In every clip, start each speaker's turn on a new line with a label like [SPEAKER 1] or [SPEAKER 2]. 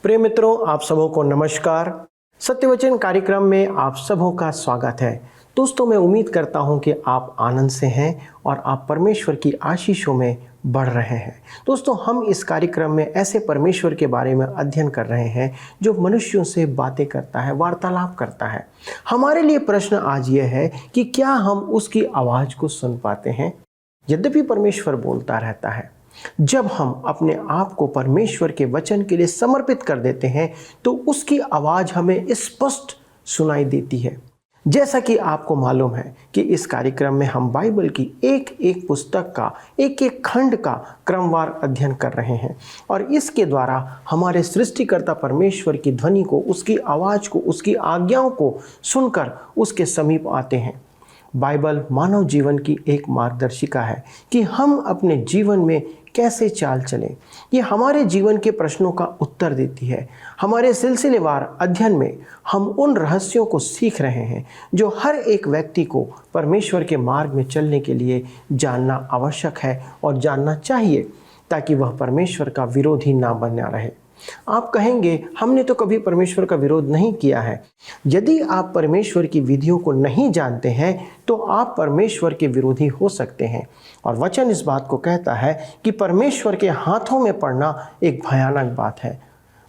[SPEAKER 1] प्रिय मित्रों, आप सबों को नमस्कार। सत्यवचन कार्यक्रम में आप सबों का स्वागत है। दोस्तों, मैं उम्मीद करता हूं कि आप आनंद से हैं और आप परमेश्वर की आशीषों में बढ़ रहे हैं। दोस्तों, हम इस कार्यक्रम में ऐसे परमेश्वर के बारे में अध्ययन कर रहे हैं जो मनुष्यों से बातें करता है, वार्तालाप करता है। हमारे लिए प्रश्न आज यह है कि क्या हम उसकी आवाज़ को सुन पाते हैं? यद्यपि परमेश्वर बोलता रहता है, जब हम अपने आप को परमेश्वर के वचन के लिए समर्पित कर देते हैं तो उसकी आवाज़ हमें स्पष्ट सुनाई देती है। जैसा कि आपको मालूम है कि इस कार्यक्रम में हम बाइबल की एक एक पुस्तक का, एक एक खंड का क्रमवार अध्ययन कर रहे हैं और इसके द्वारा हमारे सृष्टिकर्ता परमेश्वर की ध्वनि को, उसकी आवाज़ को, उसकी आज्ञाओं को सुनकर उसके समीप आते हैं। बाइबल मानव जीवन की एक मार्गदर्शिका है कि हम अपने जीवन में कैसे चाल चलें। ये हमारे जीवन के प्रश्नों का उत्तर देती है। हमारे सिलसिलेवार अध्ययन में हम उन रहस्यों को सीख रहे हैं जो हर एक व्यक्ति को परमेश्वर के मार्ग में चलने के लिए जानना आवश्यक है और जानना चाहिए, ताकि वह परमेश्वर का विरोधी ना बना रहे। आप कहेंगे, हमने तो कभी परमेश्वर का विरोध नहीं किया है। यदि आप परमेश्वर की विधियों को नहीं जानते हैं तो आप परमेश्वर के विरोधी हो सकते हैं। और वचन इस बात को कहता है कि परमेश्वर के हाथों में पड़ना एक भयानक बात है।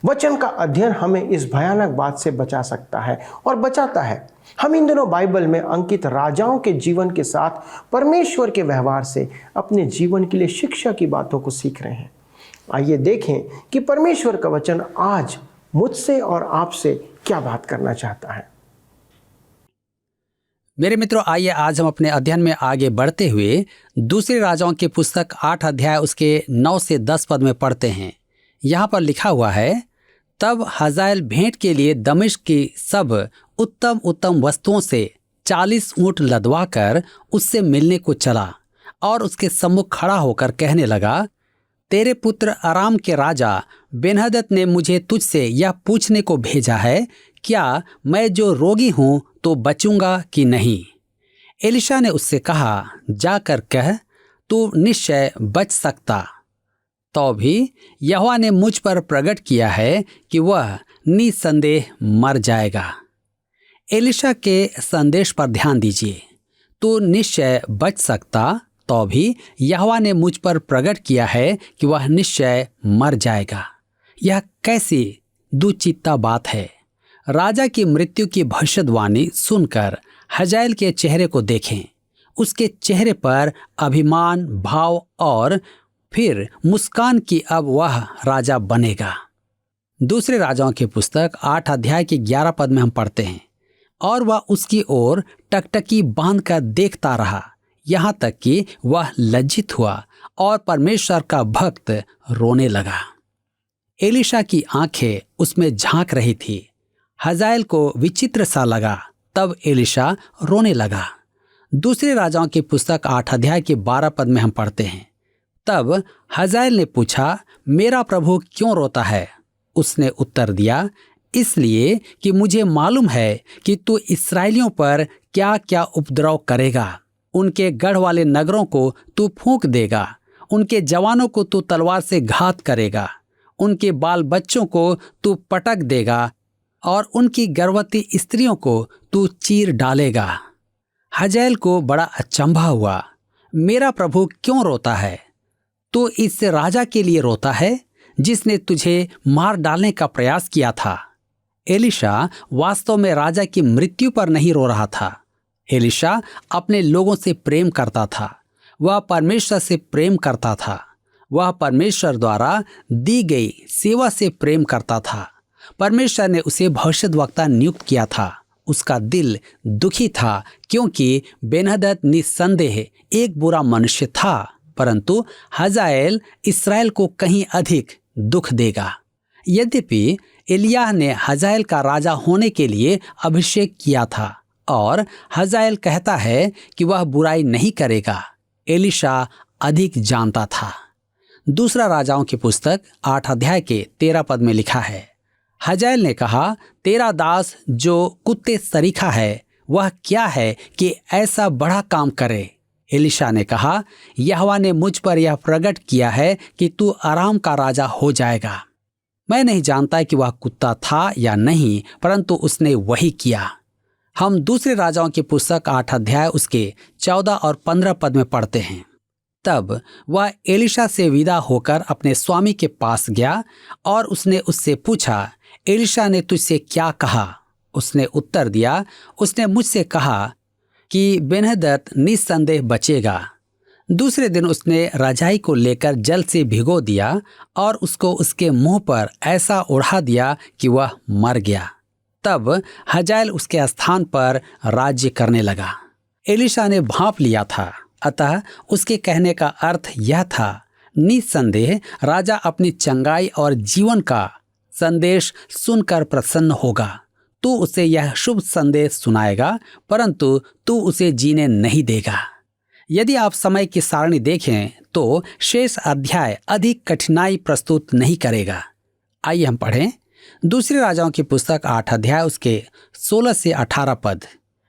[SPEAKER 1] वचन का अध्ययन हमें इस भयानक बात से बचा सकता है और बचाता है। हम इन दिनों बाइबल में अंकित राजाओं के जीवन के साथ परमेश्वर के व्यवहार से अपने जीवन के लिए शिक्षा की बातों को सीख रहे हैं। आइए देखें कि परमेश्वर का वचन आज मुझसे और आपसे क्या बात करना चाहता है।
[SPEAKER 2] मेरे मित्रों, आइए आज हम अपने अध्ययन में आगे बढ़ते हुए दूसरे राजाओं की पुस्तक 8 अध्याय उसके 9 से 10 पद में पढ़ते हैं। यहाँ पर लिखा हुआ है, तब हजाएल भेंट के लिए दमिश्क की सब उत्तम उत्तम वस्तुओं से 40 ऊँट लदवा कर उससे मिलने को चला और उसके सम्मुख खड़ा होकर कहने लगा, तेरे पुत्र अराम के राजा बेन्हदद ने मुझे तुझसे यह पूछने को भेजा है, क्या मैं जो रोगी हूं तो बचूंगा कि नहीं? एलिशा ने उससे कहा, जाकर कह, तू निश्चय बच सकता। तो भी यहोवा ने मुझ पर प्रकट किया है कि वह निसंदेह मर जाएगा। एलिशा के संदेश पर ध्यान दीजिए। तू निश्चय बच सकता, तो भी यहोवा ने मुझ पर प्रकट किया है कि वह निश्चय मर जाएगा। यह कैसी दुचित्ता बात है। राजा की मृत्यु की भविष्यवाणी सुनकर हजाएल के चेहरे को देखें। उसके चेहरे पर अभिमान भाव और फिर मुस्कान की अब वह राजा बनेगा। दूसरे राजाओं की पुस्तक 8 अध्याय के 11 पद में हम पढ़ते हैं, और वह उसकी ओर टकटकी बांध कर देखता रहा, यहाँ तक कि वह लज्जित हुआ और परमेश्वर का भक्त रोने लगा। एलिशा की आंखें उसमें झांक रही थी। हजाएल को विचित्र सा लगा। तब एलिशा रोने लगा। दूसरे राजाओं की पुस्तक 8 अध्याय के 12 पद में हम पढ़ते हैं, तब हजाएल ने पूछा, मेरा प्रभु क्यों रोता है? उसने उत्तर दिया, इसलिए कि मुझे मालूम है कि तू इस्राएलियों पर क्या क्या उपद्रव करेगा। उनके गढ़ वाले नगरों को तू फूंक देगा, उनके जवानों को तू तलवार से घात करेगा, उनके बाल बच्चों को तू पटक देगा और उनकी गर्भवती स्त्रियों को तू चीर डालेगा। हजाएल को बड़ा अचंभा हुआ। मेरा प्रभु क्यों रोता है? तू इस राजा के लिए रोता है जिसने तुझे मार डालने का प्रयास किया था। एलिशा वास्तव में राजा की मृत्यु पर नहीं रो रहा था। एलिशा अपने लोगों से प्रेम करता था। वह परमेश्वर से प्रेम करता था। वह परमेश्वर द्वारा दी गई सेवा से प्रेम करता था। परमेश्वर ने उसे भविष्यद्वक्ता नियुक्त किया था। उसका दिल दुखी था क्योंकि बेन्हदद निस्संदेह एक बुरा मनुष्य था, परंतु हजाएल इस्राएल को कहीं अधिक दुख देगा। यद्यपि एलिय्याह ने हजाएल का राजा होने के लिए अभिषेक किया था और हजाएल कहता है कि वह बुराई नहीं करेगा, एलिशा अधिक जानता था। दूसरा राजाओं की पुस्तक 8 अध्याय के 13 पद में लिखा है, हजाएल ने कहा, तेरा दास जो कुत्ते सरीखा है वह क्या है कि ऐसा बड़ा काम करे? एलिशा ने कहा, यहोवा ने मुझ पर यह प्रकट किया है कि तू अराम का राजा हो जाएगा। मैं नहीं जानता कि वह कुत्ता था या नहीं, परंतु उसने वही किया। हम दूसरे राजाओं की पुस्तक 8 अध्याय उसके 14 और 15 पद में पढ़ते हैं। तब वह एलिशा से विदा होकर अपने स्वामी के पास गया और उसने उससे पूछा, एलिशा ने तुझसे क्या कहा? उसने उत्तर दिया, उसने मुझसे कहा कि बेन्हदद निस्संदेह बचेगा। दूसरे दिन उसने रजाई को लेकर जल से भिगो दिया और उसको उसके मुंह पर ऐसा उड़ा दिया कि वह मर गया। तब हजाएल उसके स्थान पर राज्य करने लगा। एलिशा ने भांप लिया था, अतः उसके कहने का अर्थ यह था, निस्संदेह राजा अपनी चंगाई और जीवन का संदेश सुनकर प्रसन्न होगा। तू उसे यह शुभ संदेश सुनाएगा, परंतु तू उसे जीने नहीं देगा। यदि आप समय की सारणी देखें तो शेष अध्याय अधिक कठिनाई प्रस्तुत नहीं करेगा। आइए हम पढ़ें दूसरे राजाओं की पुस्तक 8 अध्याय उसके 16 से 18 पद।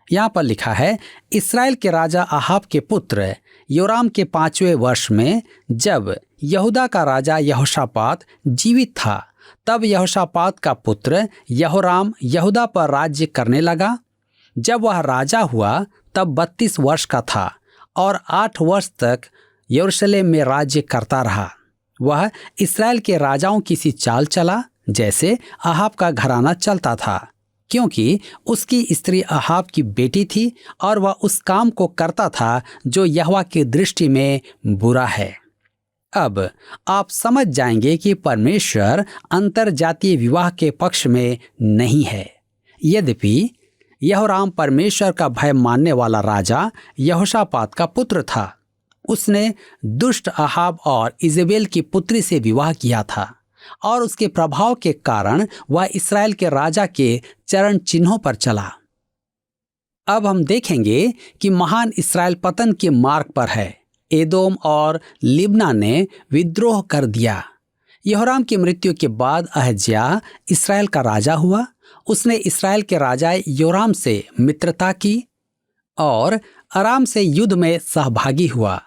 [SPEAKER 2] यहाँ पर लिखा है, इस्राएल के राजा आहाब के पुत्र योराम के 5वें वर्ष में, जब यहूदा का राजा यहोशापात जीवित था, तब यहोशापात का पुत्र यहोराम यहूदा पर राज्य करने लगा। जब वह राजा हुआ तब 32 वर्ष का था और 8 वर्ष तक यरूशलेम में राज्य करता रहा। वह इस्राएल के राजाओं की सी चाल चला जैसे आहाब का घराना चलता था, क्योंकि उसकी स्त्री आहाब की बेटी थी और वह उस काम को करता था जो यहोवा की दृष्टि में बुरा है। अब आप समझ जाएंगे कि परमेश्वर अंतरजातीय विवाह के पक्ष में नहीं है। यद्यपि यहोराम परमेश्वर का भय मानने वाला राजा यहोशापात का पुत्र था। उसने दुष्ट आहाब और इजेबेल की पुत्री से विवाह किया था और उसके प्रभाव के कारण वह इस्राएल के राजा के चरण चिन्हों पर चला। अब हम देखेंगे कि महान इस्राएल पतन के मार्ग पर है। एदोम और लिब्ना ने विद्रोह कर दिया। यहोराम की मृत्यु के बाद अहज्याह इस्राएल का राजा हुआ। उसने इस्राएल के राजा योराम से मित्रता की और अराम से युद्ध में सहभागी हुआ।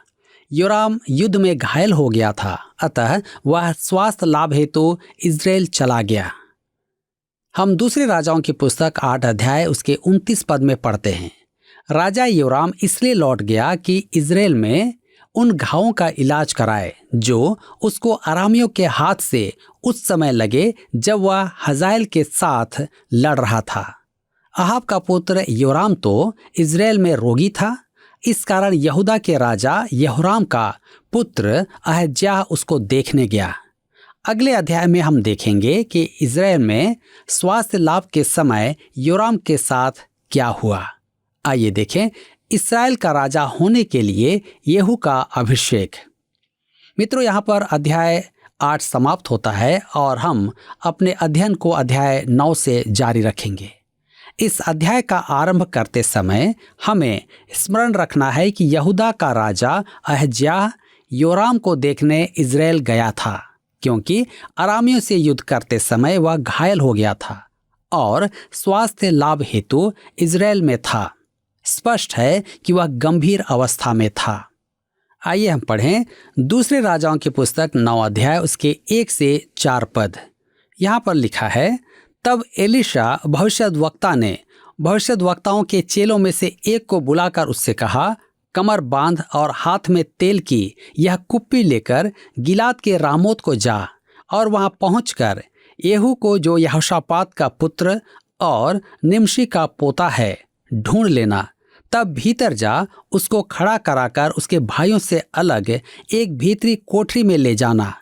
[SPEAKER 2] योराम युद्ध में घायल हो गया था, अतः वह स्वास्थ्य लाभ हेतु इस्राएल चला गया। हम दूसरे राजाओं की पुस्तक 8 अध्याय उसके 29 पद में पढ़ते हैं, राजा योराम इसलिए लौट गया कि इस्राएल में उन घावों का इलाज कराए जो उसको अरामियों के हाथ से उस समय लगे जब वह हजाएल के साथ लड़ रहा था। आहाब का पुत्र योराम तो इस्राएल में रोगी था, इस कारण यहूदा के राजा यहोराम का पुत्र अहज्याह उसको देखने गया। अगले अध्याय में हम देखेंगे कि इस्राएल में स्वास्थ्य लाभ के समय योराम के साथ क्या हुआ। आइए देखें इस्राएल का राजा होने के लिए येहू का अभिषेक। मित्रों, यहाँ पर अध्याय 8 समाप्त होता है और हम अपने अध्ययन को अध्याय 9 से जारी रखेंगे। इस अध्याय का आरंभ करते समय हमें स्मरण रखना है कि यहूदा का राजा अहज्याह योराम को देखने इस्राएल गया था, क्योंकि अरामियों से युद्ध करते समय वह घायल हो गया था और स्वास्थ्य लाभ हेतु इस्राएल में था। स्पष्ट है कि वह गंभीर अवस्था में था। आइए हम पढ़ें दूसरे राजाओं की पुस्तक 9 अध्याय उसके 1 से 4 पद। यहाँ पर लिखा है, तब एलिशा भविष्यद्वक्ता ने भविष्यद्वक्ताओं के चेलों में से एक को बुलाकर उससे कहा, कमर बांध और हाथ में तेल की यह कुप्पी लेकर गिलाद के रामोत को जा और वहां पहुंचकर येहू को, जो यहोशापात का पुत्र और निमशी का पोता है, ढूंढ लेना। तब भीतर जा उसको खड़ा कराकर उसके भाइयों से अलग एक भीतरी कोठरी में ले जाना।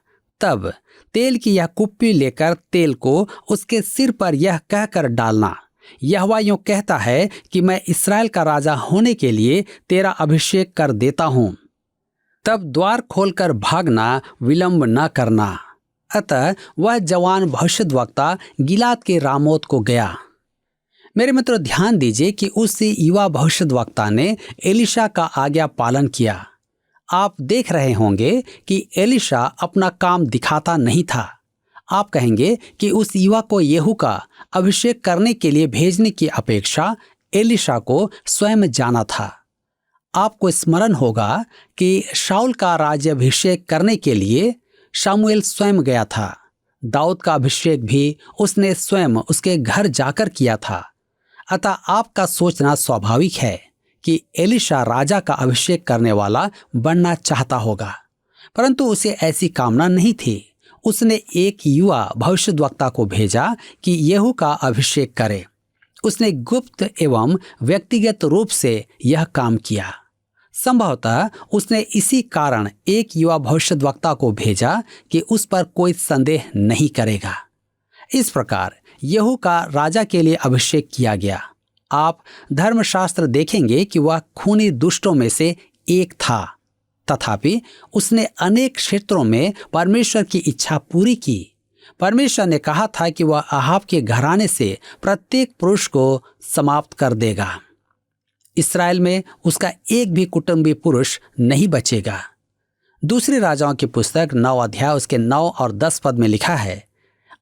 [SPEAKER 2] तब तेल की यह कुप्पी लेकर तेल को उसके सिर पर यह कहकर डालना, यहोवा यूं कहता है कि मैं इस्राएल का राजा होने के लिए तेरा अभिषेक कर देता हूं। तब द्वार खोलकर भागना, विलंब न करना। अतः वह जवान भविष्यद्वक्ता गिलाद के रामोत को गया। मेरे मित्रों, ध्यान दीजिए कि उस युवा भविष्यद्वक्ता ने एलिशा का आज्ञा पालन किया। आप देख रहे होंगे कि एलिशा अपना काम दिखाता नहीं था। आप कहेंगे कि उस युवा को येहू का अभिषेक करने के लिए भेजने की अपेक्षा एलिशा को स्वयं जाना था। आपको स्मरण होगा कि शाऊल का राज्याभिषेक करने के लिए शामुएल स्वयं गया था। दाऊद का अभिषेक भी उसने स्वयं उसके घर जाकर किया था। अतः आपका सोचना स्वाभाविक है कि एलीशा राजा का अभिषेक करने वाला बनना चाहता होगा, परंतु उसे ऐसी कामना नहीं थी। उसने एक युवा भविष्यद्वक्ता को भेजा कि येहू का अभिषेक करे। उसने गुप्त एवं व्यक्तिगत रूप से यह काम किया। संभवतः उसने इसी कारण एक युवा भविष्यद्वक्ता को भेजा कि उस पर कोई संदेह नहीं करेगा। इस प्रकार येहू का राजा के लिए अभिषेक किया गया। आप धर्मशास्त्र देखेंगे कि वह खूनी दुष्टों में से एक था, तथापि उसने अनेक क्षेत्रों में परमेश्वर की इच्छा पूरी की। परमेश्वर ने कहा था कि वह अहाब के घराने से प्रत्येक पुरुष को समाप्त कर देगा। इस्राएल में उसका एक भी कुटुंबी पुरुष नहीं बचेगा। दूसरे राजाओं की पुस्तक 9 अध्याय उसके 9 और 10 पद में लिखा है,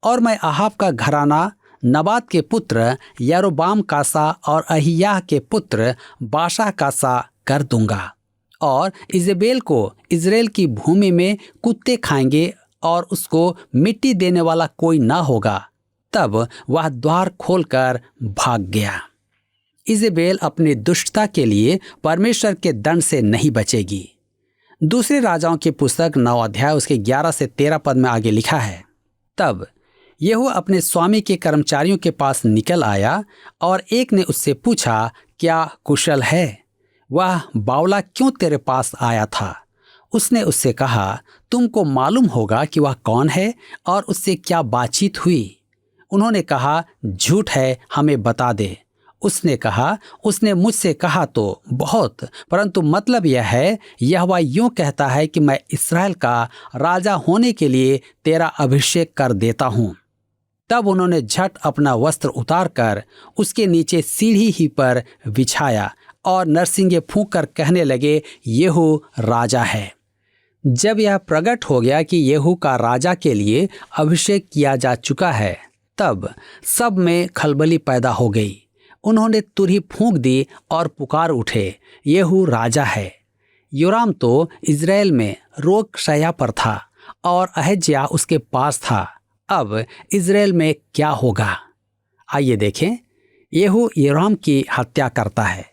[SPEAKER 2] और मैं अहाब का घराना नबात के पुत्र यारोबाम का सा और अहिय्याह के पुत्र बाशा का सा कर दूंगा, और इजेबेल को इज़राइल की भूमि में कुत्ते खाएंगे और उसको मिट्टी देने वाला कोई ना होगा। तब वह द्वार खोलकर भाग गया। इजेबेल अपनी दुष्टता के लिए परमेश्वर के दंड से नहीं बचेगी। दूसरे राजाओं की पुस्तक 9 अध्याय उसके 11 से 13 पद में आगे लिखा है, तब येहू अपने स्वामी के कर्मचारियों के पास निकल आया और एक ने उससे पूछा, क्या कुशल है? वह बावला क्यों तेरे पास आया था? उसने उससे कहा, तुमको मालूम होगा कि वह कौन है और उससे क्या बातचीत हुई। उन्होंने कहा, झूठ है, हमें बता दे। उसने कहा, उसने मुझसे कहा तो बहुत, परंतु मतलब यह है, यहोवा यूं कहता है कि मैं इस्राएल का राजा होने के लिए तेरा अभिषेक कर देता हूँ। तब उन्होंने झट अपना वस्त्र उतारकर उसके नीचे सीढ़ी ही पर बिछाया और नरसिंगे फूंक कर कहने लगे, येहू राजा है। जब यह प्रकट हो गया कि येहू का राजा के लिए अभिषेक किया जा चुका है, तब सब में खलबली पैदा हो गई। उन्होंने तुरही फूंक दी और पुकार उठे, येहू राजा है। योराम तो इज़राइल में रोग शैया पर था और अहज्या उसके पास था। अब इज़राइल में क्या होगा? आइए देखें। येहू योराम की हत्या करता है।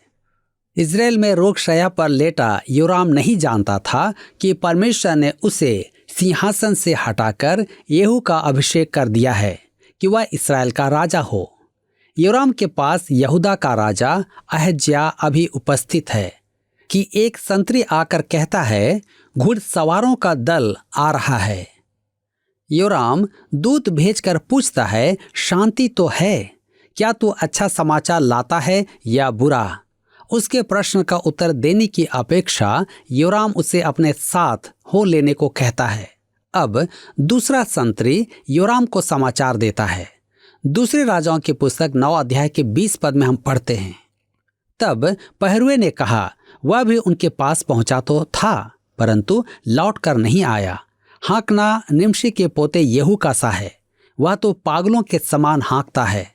[SPEAKER 2] इज़राइल में रोग शैया पर लेटा योराम नहीं जानता था कि परमेश्वर ने उसे सिंहासन से हटाकर येहू का अभिषेक कर दिया है कि वह इस्राएल का राजा हो। योराम के पास यहूदा का राजा अहज्या अभी उपस्थित है कि एक संतरी आकर कहता है, घुड़सवारों का दल आ रहा है। योराम दूत भेजकर पूछता है, शांति तो है, क्या तू अच्छा समाचार लाता है या बुरा? उसके प्रश्न का उत्तर देने की अपेक्षा योराम उसे अपने साथ हो लेने को कहता है। अब दूसरा संतरी योराम को समाचार देता है। दूसरे राजाओं की पुस्तक 9 अध्याय के 20 पद में हम पढ़ते हैं, तब पहरुए ने कहा, वह भी उनके पास पहुंचा तो था, परंतु लौट कर नहीं आया। हाँकना निम्शी के पोते येहू का सा है, वह तो पागलों के समान हाँकता है।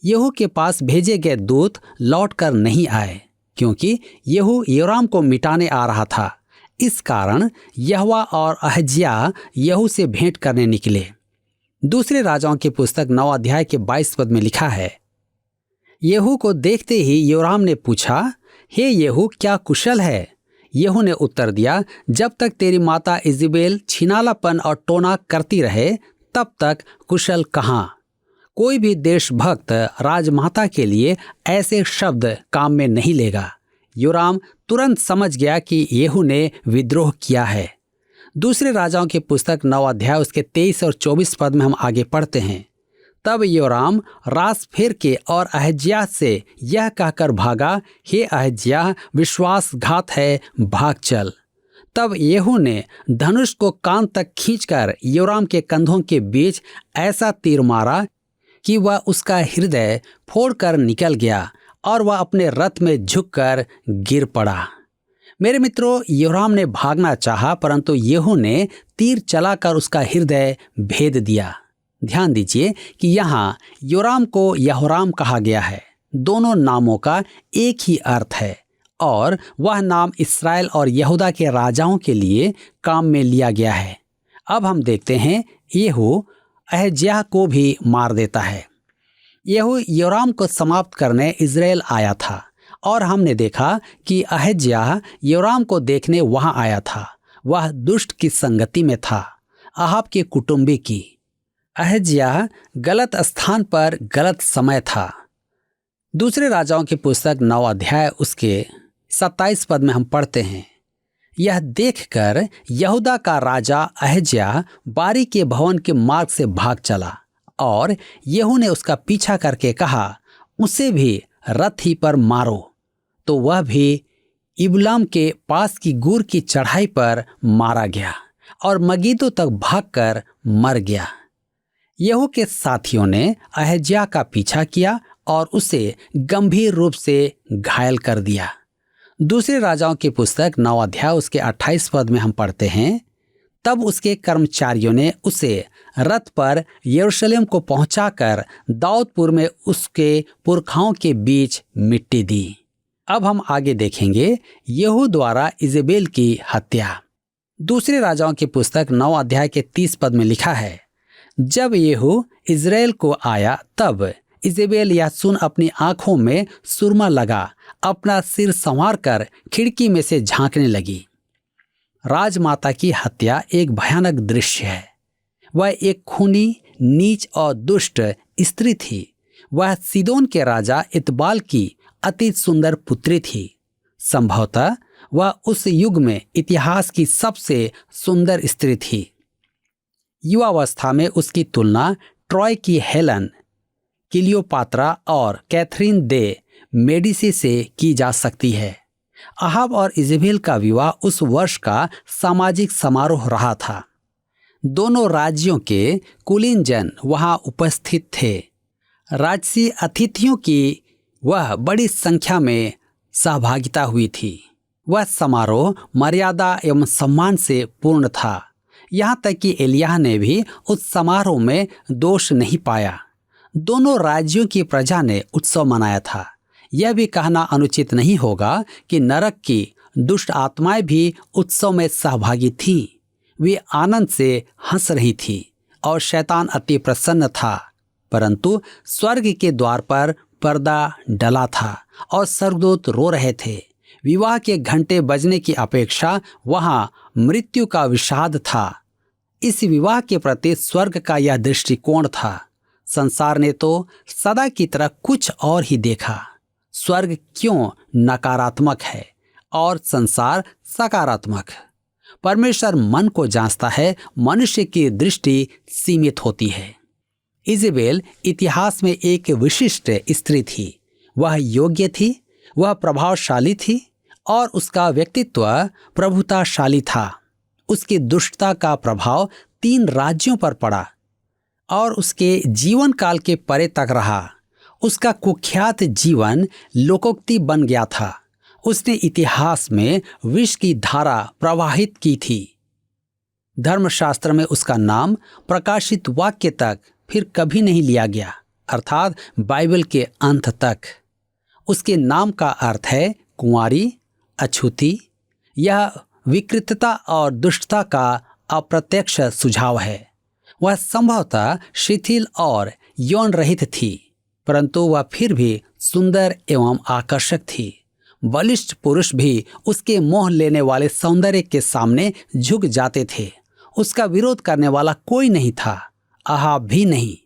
[SPEAKER 2] येहू के पास भेजे गए दूत लौट कर नहीं आए, क्योंकि येहू योराम को मिटाने आ रहा था। इस कारण यहोवा और अहज्या येहू से भेंट करने निकले। दूसरे राजाओं की पुस्तक 9 अध्याय के 22 पद में लिखा है, येहू को देखते ही योराम ने पूछा, हे येहू, क्या कुशल है? येहू ने उत्तर दिया, जब तक तेरी माता इजेबेल छिनालापन और टोना करती रहे, तब तक कुशल कहाँ। कोई भी देशभक्त राजमाता के लिए ऐसे शब्द काम में नहीं लेगा। योराम तुरंत समझ गया कि येहू ने विद्रोह किया है। दूसरे राजाओं की पुस्तक 9 अध्याय उसके 23 और 24 पद में हम आगे पढ़ते हैं, तब योराम रास फेर के और अहज्या से यह कहकर भागा, हे अहज्या, विश्वासघात है, भाग चल। तब येहू ने धनुष को कान तक खींचकर योराम के कंधों के बीच ऐसा तीर मारा कि वह उसका हृदय फोड़कर निकल गया और वह अपने रथ में झुककर गिर पड़ा। मेरे मित्रों, योराम ने भागना चाहा, परंतु येहू ने तीर चलाकर उसका हृदय भेद दिया। ध्यान दीजिए कि यहाँ योराम को यहोराम कहा गया है। दोनों नामों का एक ही अर्थ है और वह नाम इस्राएल और यहूदा के राजाओं के लिए काम में लिया गया है। अब हम देखते हैं येहू अहज्याह को भी मार देता है। यहू योराम को समाप्त करने इज़राइल आया था और हमने देखा कि अहज्याह योराम को देखने वहां आया था। वह दुष्ट की संगति में था, अहाब के कुटुंबी की। अहज्याह गलत स्थान पर गलत समय था। दूसरे राजाओं की पुस्तक 9 अध्याय उसके 27 पद में हम पढ़ते हैं, यह देखकर यहूदा का राजा अहज्याह बारी के भवन के मार्ग से भाग चला और यहू ने उसका पीछा करके कहा, उसे भी रथ ही पर मारो। तो वह भी इबलाम के पास की गुर की चढ़ाई पर मारा गया और मगिद्दो तक भागकर मर गया। यहू के साथियों ने अहज्याह का पीछा किया और उसे गंभीर रूप से घायल कर दिया। दूसरे राजाओं की पुस्तक 9 अध्याय उसके 28 पद में हम पढ़ते हैं, तब उसके कर्मचारियों ने उसे रथ पर यरूशलेम को पहुंचाकर दाऊदपुर में उसके पुरखाओं के बीच मिट्टी दी। अब हम आगे देखेंगे यहू द्वारा इजेबेल की हत्या। दूसरे राजाओं की पुस्तक 9 अध्याय के 30 पद में लिखा है, जब यहू इज़राइल को आया तब इजेबेल यासून अपनी आंखों में सुरमा लगा अपना सिर संवार कर खिड़की में से झांकने लगी। राजमाता की हत्या एक भयानक दृश्य है। वह एक खूनी, नीच और दुष्ट स्त्री थी। वह सीदोन के राजा इतबाल की अति सुंदर पुत्री थी। संभवतः वह उस युग में इतिहास की सबसे सुंदर स्त्री थी। युवावस्था में उसकी तुलना ट्रॉय की हेलन, क्लियोपात्रा और कैथरीन दे मेडिसी से की जा सकती है। अहाब और इजेबेल का विवाह उस वर्ष का सामाजिक समारोह रहा था। दोनों राज्यों के कुलीन जन वहां उपस्थित थे। राजसी अतिथियों की वह बड़ी संख्या में सहभागिता हुई थी। वह समारोह मर्यादा एवं सम्मान से पूर्ण था। यहाँ तक कि एलिय्याह ने भी उस समारोह में दोष नहीं पाया। दोनों राज्यों की प्रजा ने उत्सव मनाया था। यह भी कहना अनुचित नहीं होगा कि नरक की दुष्ट आत्माएं भी उत्सव में सहभागी थीं। वे आनंद से हंस रही थी और शैतान अति प्रसन्न था। परंतु स्वर्ग के द्वार पर पर्दा डला था और स्वर्गदूत रो रहे थे। विवाह के घंटे बजने की अपेक्षा वहां मृत्यु का विषाद था। इस विवाह के प्रति स्वर्ग का यह दृष्टिकोण था। संसार ने तो सदा की तरह कुछ और ही देखा। स्वर्ग क्यों नकारात्मक है और संसार सकारात्मक? परमेश्वर मन को जांचता है, मनुष्य की दृष्टि सीमित होती है। इजेबेल इतिहास में एक विशिष्ट स्त्री थी। वह योग्य थी, वह प्रभावशाली थी और उसका व्यक्तित्व प्रभुताशाली था। उसकी दुष्टता का प्रभाव 3 राज्यों पर पड़ा और उसके जीवन काल के परे तक रहा। उसका कुख्यात जीवन लोकोक्ति बन गया था। उसने इतिहास में विष की धारा प्रवाहित की थी। धर्मशास्त्र में उसका नाम प्रकाशित वाक्य तक फिर कभी नहीं लिया गया, अर्थात बाइबल के अंत तक। उसके नाम का अर्थ है कुंवारी, अछूती। यह विकृतता और दुष्टता का अप्रत्यक्ष सुझाव है। वह संभवतः शिथिल और यौन रहित थी, परंतु वह फिर भी सुंदर एवं आकर्षक थी। बलिष्ठ पुरुष भी उसके मोह लेने वाले सौंदर्य के सामने झुक जाते थे। उसका विरोध करने वाला कोई नहीं था, अहाब भी नहीं।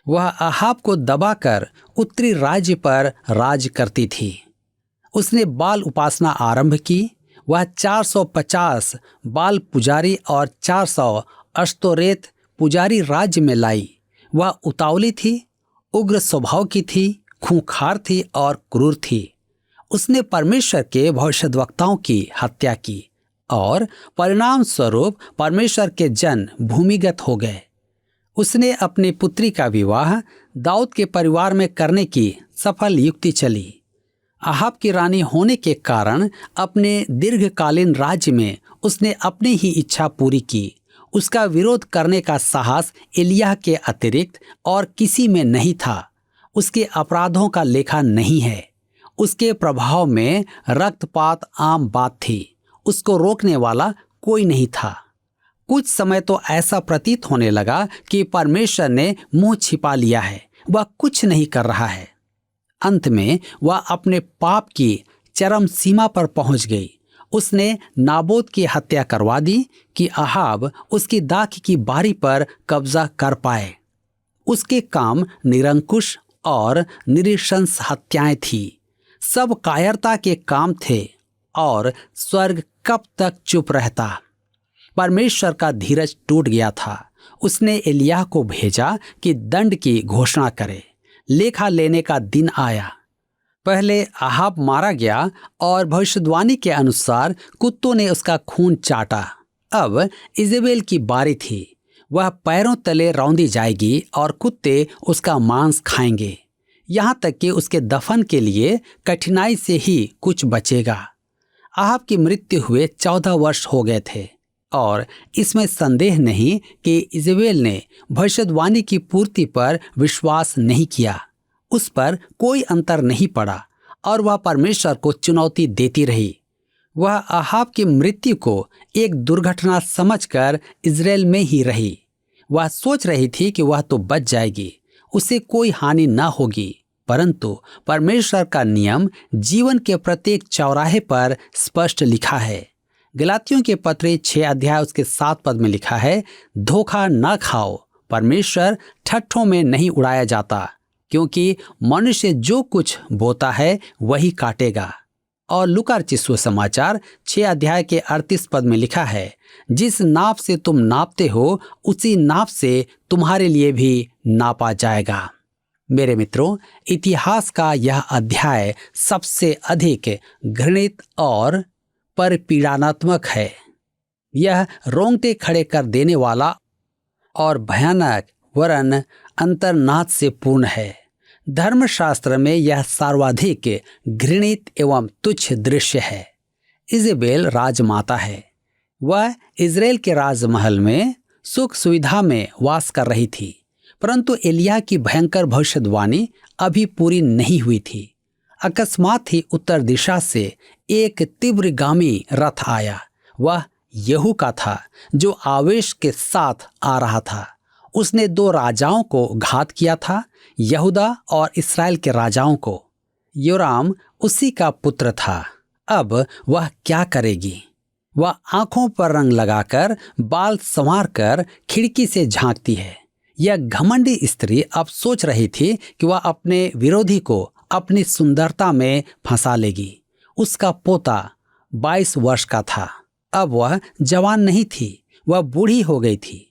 [SPEAKER 2] वह अहाब को दबाकर उत्तरी राज्य पर राज करती थी। उसने बाल उपासना आरंभ की। वह 450 बाल पुजारी और 400 अश्तोरेत पुजारी राज्य में लाई। वह उतावली थी, उग्र स्वभाव की थी, खूंखार थी और क्रूर थी। उसने परमेश्वर के भविष्यद्वक्ताओं की हत्या की और परिणाम स्वरूप परमेश्वर के जन भूमिगत हो गए। उसने अपनी पुत्री का विवाह दाऊद के परिवार में करने की सफल युक्ति चली। अहाब की रानी होने के कारण अपने दीर्घकालीन राज्य में उसने अपनी ही इच्छा पूरी की। उसका विरोध करने का साहस एलिय्याह के अतिरिक्त और किसी में नहीं था। उसके अपराधों का लेखा नहीं है। उसके प्रभाव में रक्तपात आम बात थी। उसको रोकने वाला कोई नहीं था। कुछ समय तो ऐसा प्रतीत होने लगा कि परमेश्वर ने मुंह छिपा लिया है, वह कुछ नहीं कर रहा है। अंत में वह अपने पाप की चरम सीमा पर पहुंच गई। उसने नाबोत की हत्या करवा दी कि अहाब उसकी दाख की बारी पर कब्जा कर पाए। उसके काम निरंकुश और निरीशंस हत्याएं थी, सब कायरता के काम थे और स्वर्ग कब तक चुप रहता। परमेश्वर का धीरज टूट गया था। उसने एलिय्याह को भेजा कि दंड की घोषणा करे। लेखा लेने का दिन आया। पहले अहाब मारा गया और भविष्यवाणी के अनुसार कुत्तों ने उसका खून चाटा। अब इजेबेल की बारी थी। वह पैरों तले रौंदी जाएगी और कुत्ते उसका मांस खाएंगे, यहाँ तक कि उसके दफन के लिए कठिनाई से ही कुछ बचेगा। अहाब की मृत्यु हुए 14 वर्ष हो गए थे और इसमें संदेह नहीं कि इजेबेल ने भविष्यवाणी की पूर्ति पर विश्वास नहीं किया। उस पर कोई अंतर नहीं पड़ा और वह परमेश्वर को चुनौती देती रही। वह अहाब की मृत्यु को एक दुर्घटना समझकर इज़राइल में ही रही। वह सोच रही थी कि वह तो बच जाएगी, उसे कोई हानि न होगी, परंतु परमेश्वर का नियम जीवन के प्रत्येक चौराहे पर स्पष्ट लिखा है। गलातियों के पत्र 6 अध्याय उसके 7 पद में लिखा है, धोखा न खाओ, परमेश्वर ठट्ठों में नहीं उड़ाया जाता, क्योंकि मनुष्य जो कुछ बोता है वही काटेगा। और लूका रचित सुसमाचार 6 अध्याय के 38 पद में लिखा है, जिस नाप से तुम नापते हो उसी नाप से तुम्हारे लिए भी नापा जाएगा। मेरे मित्रों, इतिहास का यह अध्याय सबसे अधिक घृणित और परपीड़ानात्मक है। यह रोंगटे खड़े कर देने वाला और भयानक वरन अंतर्नाद से पूर्ण है। धर्मशास्त्र में यह सर्वाधिक घृणित एवं तुच्छ दृश्य है। इजेबेल राजमाता है। वह इज़राइल के राजमहल में सुख सुविधा में वास कर रही थी, परंतु एलिय्याह की भयंकर भविष्यवाणी अभी पूरी नहीं हुई थी। अकस्मात ही उत्तर दिशा से एक तीव्रगामी रथ आया। वह यहू का था, जो आवेश के साथ आ रहा था। उसने 2 राजाओं को घात किया था, यहूदा और इस्राएल के राजाओं को। योराम उसी का पुत्र था। अब वह क्या करेगी? वह आंखों पर रंग लगाकर, बाल संवार कर खिड़की से झांकती है। यह घमंडी स्त्री अब सोच रही थी कि वह अपने विरोधी को अपनी सुंदरता में फंसा लेगी। उसका पोता 22 वर्ष का था। अब वह जवान नहीं थी, वह बूढ़ी हो गई थी।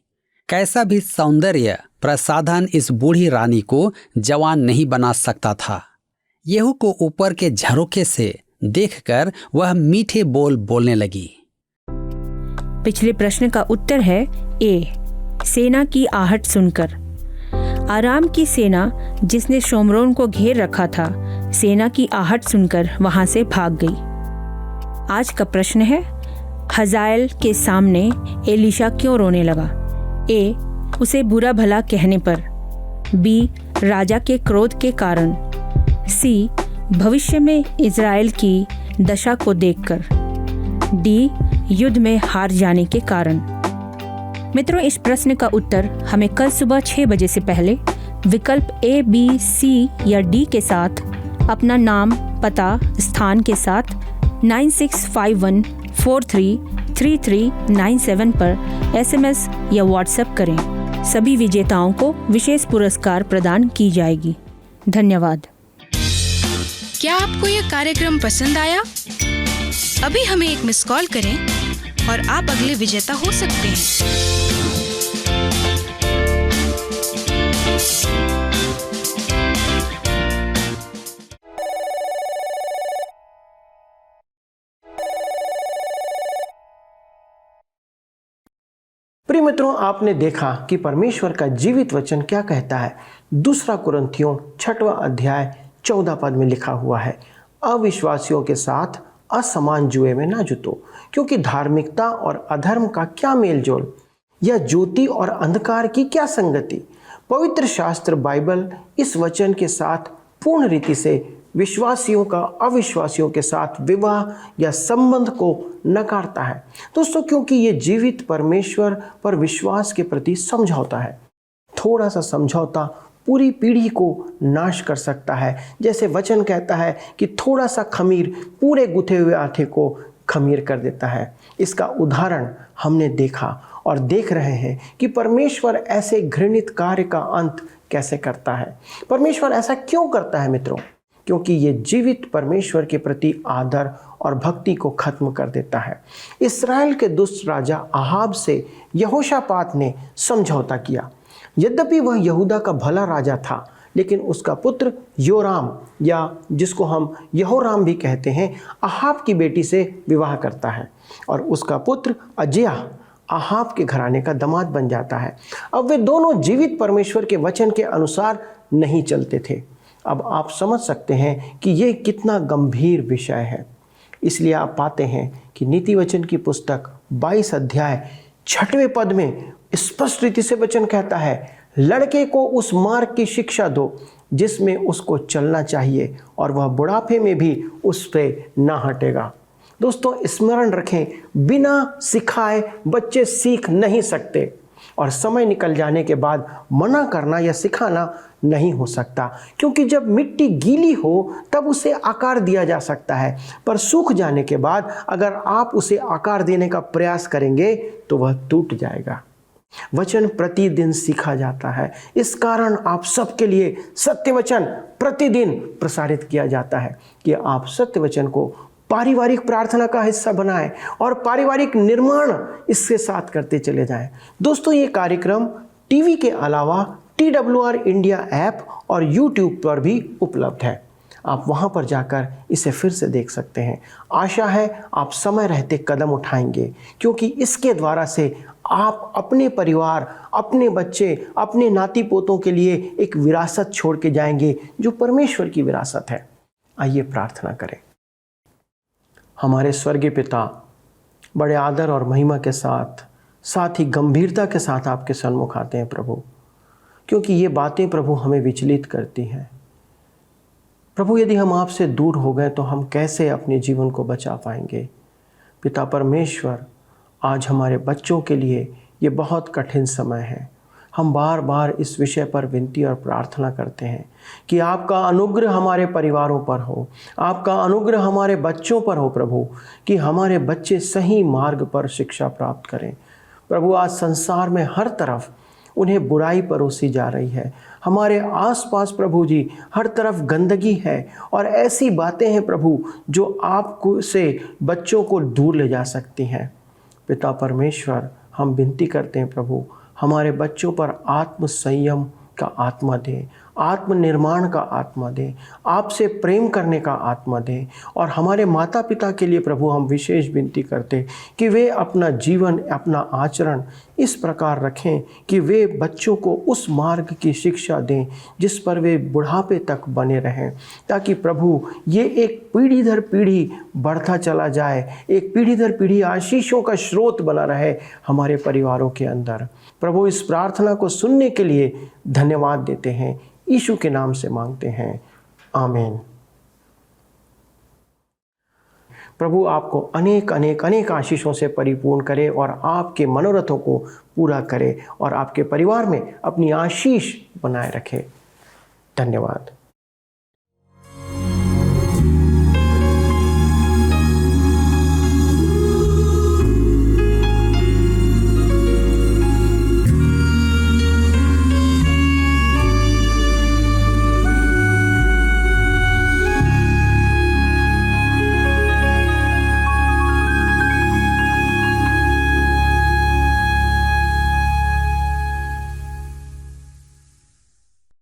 [SPEAKER 2] कैसा भी सौंदर्य प्रसाधन इस बूढ़ी रानी को जवान नहीं बना सकता था। यहू को ऊपर के झरोखे से देखकर वह मीठे बोल बोलने लगी।
[SPEAKER 3] पिछले प्रश्न का उत्तर है ए, सेना की आहट सुनकर। आराम की सेना जिसने शोमरोन को घेर रखा था, सेना की आहट सुनकर वहां से भाग गई। आज का प्रश्न है, हजाएल के सामने एलीशा क्यों रोने लगा? ए, उसे बुरा भला कहने पर। बी, राजा के क्रोध के कारण। सी, भविष्य में इज़राइल की दशा को देखकर। डी, युद्ध में हार जाने के कारण। मित्रों, इस प्रश्न का उत्तर हमें कल सुबह 6 बजे से पहले विकल्प ए, बी, सी या डी के साथ अपना नाम, पता, स्थान के साथ 9651433397 पर SMS या व्हाट्सएप करें। सभी विजेताओं को विशेष पुरस्कार प्रदान की जाएगी। धन्यवाद।
[SPEAKER 4] क्या आपको यह कार्यक्रम पसंद आया? अभी हमें एक मिस कॉल करें और आप अगले विजेता हो सकते हैं।
[SPEAKER 1] प्रिय मित्रों, आपने देखा कि परमेश्वर का जीवित वचन क्या कहता है। 2 कुरिन्थियों 6वां अध्याय 14 पद में लिखा हुआ है, अविश्वासियों के साथ असमान जुए में ना जुटो, क्योंकि धार्मिकता और अधर्म का क्या मेलजोल, या ज्योति और अंधकार की क्या संगति। पवित्र शास्त्र बाइबल इस वचन के साथ पूर्ण रीति से विश्वासियों का अविश्वासियों के साथ विवाह या संबंध को नकारता है। दोस्तों, क्योंकि ये जीवित परमेश्वर पर विश्वास के प्रति समझौता है। थोड़ा सा समझौता पूरी पीढ़ी को नाश कर सकता है। जैसे वचन कहता है कि थोड़ा सा खमीर पूरे गुथे हुए आटे को खमीर कर देता है। इसका उदाहरण हमने देखा और देख रहे हैं कि परमेश्वर ऐसे घृणित कार्य का अंत कैसे करता है। परमेश्वर ऐसा क्यों करता है मित्रों? क्योंकि ये जीवित परमेश्वर के प्रति आदर और भक्ति को खत्म कर देता है। इस्राएल के दुष्ट राजा आहाब से यहोशापात ने समझौता किया। यद्यपि वह यहूदा का भला राजा था, लेकिन उसका पुत्र योराम, या जिसको हम यहोराम भी कहते हैं, आहाब की बेटी से विवाह करता है और उसका पुत्र अजय्याह आहाब के घराने का दामाद बन जाता है। अब वे दोनों जीवित परमेश्वर के वचन के अनुसार नहीं चलते थे। अब आप समझ सकते हैं कि ये कितना गंभीर विषय है। इसलिए आप पाते हैं कि नीति वचन की पुस्तक 22 अध्याय 6वें पद में स्पष्ट रीति से वचन कहता है, लड़के को उस मार्ग की शिक्षा दो जिसमें उसको चलना चाहिए, और वह बुढ़ापे में भी उस पे ना हटेगा। दोस्तों, स्मरण रखें, बिना सिखाए बच्चे सीख नहीं सकते, और समय निकल जाने के बाद मना करना या सिखाना नहीं हो सकता। क्योंकि जब मिट्टी गीली हो तब उसे आकार दिया जा सकता है, पर सूख जाने के बाद अगर आप उसे आकार देने का प्रयास करेंगे तो वह टूट जाएगा। वचन प्रतिदिन सीखा जाता है। इस कारण आप सबके लिए सत्य वचन प्रतिदिन प्रसारित किया जाता है कि आप सत्य वचन को पारिवारिक प्रार्थना का हिस्सा बनाएं और पारिवारिक निर्माण इसके साथ करते चले जाएं। दोस्तों, ये कार्यक्रम टीवी के अलावा TWR इंडिया ऐप और YouTube पर भी उपलब्ध है। आप वहां पर जाकर इसे फिर से देख सकते हैं। आशा है आप समय रहते कदम उठाएंगे, क्योंकि इसके द्वारा से आप अपने परिवार, अपने बच्चे, अपने नाती पोतों के लिए एक विरासत छोड़ के जाएंगे जो परमेश्वर की विरासत है। आइए प्रार्थना करें। हमारे स्वर्गीय पिता, बड़े आदर और महिमा के साथ ही गंभीरता के साथ आपके सन्मुख आते हैं प्रभु, क्योंकि ये बातें प्रभु हमें विचलित करती हैं। प्रभु, यदि हम आपसे दूर हो गए तो हम कैसे अपने जीवन को बचा पाएंगे? पिता परमेश्वर, आज हमारे बच्चों के लिए ये बहुत कठिन समय है। हम बार बार इस विषय पर विनती और प्रार्थना करते हैं कि आपका अनुग्रह हमारे परिवारों पर हो, आपका अनुग्रह हमारे बच्चों पर हो प्रभु, कि हमारे बच्चे सही मार्ग पर शिक्षा प्राप्त करें। प्रभु, आज संसार में हर तरफ उन्हें बुराई परोसी जा रही है। हमारे आसपास प्रभु जी हर तरफ गंदगी है और ऐसी बातें हैं प्रभु जो आपको से बच्चों को दूर ले जा सकती हैं। पिता परमेश्वर, हम विनती करते हैं प्रभु, हमारे बच्चों पर आत्म संयम का आत्मा दे, आत्मनिर्माण का आत्मा दे, आपसे प्रेम करने का आत्मा दे। और हमारे माता पिता के लिए प्रभु हम विशेष विनती करते कि वे अपना जीवन, अपना आचरण इस प्रकार रखें कि वे बच्चों को उस मार्ग की शिक्षा दें जिस पर वे बुढ़ापे तक बने रहें, ताकि प्रभु ये एक पीढ़ी दर पीढ़ी बढ़ता चला जाए, एक पीढ़ी दर पीढ़ी आशीषों का स्रोत बना रहे हमारे परिवारों के अंदर। प्रभु, इस प्रार्थना को सुनने के लिए धन्यवाद देते हैं, यीशु के नाम से मांगते हैं, आमीन। प्रभु आपको अनेक अनेक अनेक आशीषों से परिपूर्ण करे और आपके मनोरथों को पूरा करे और आपके परिवार में अपनी आशीष बनाए रखे। धन्यवाद।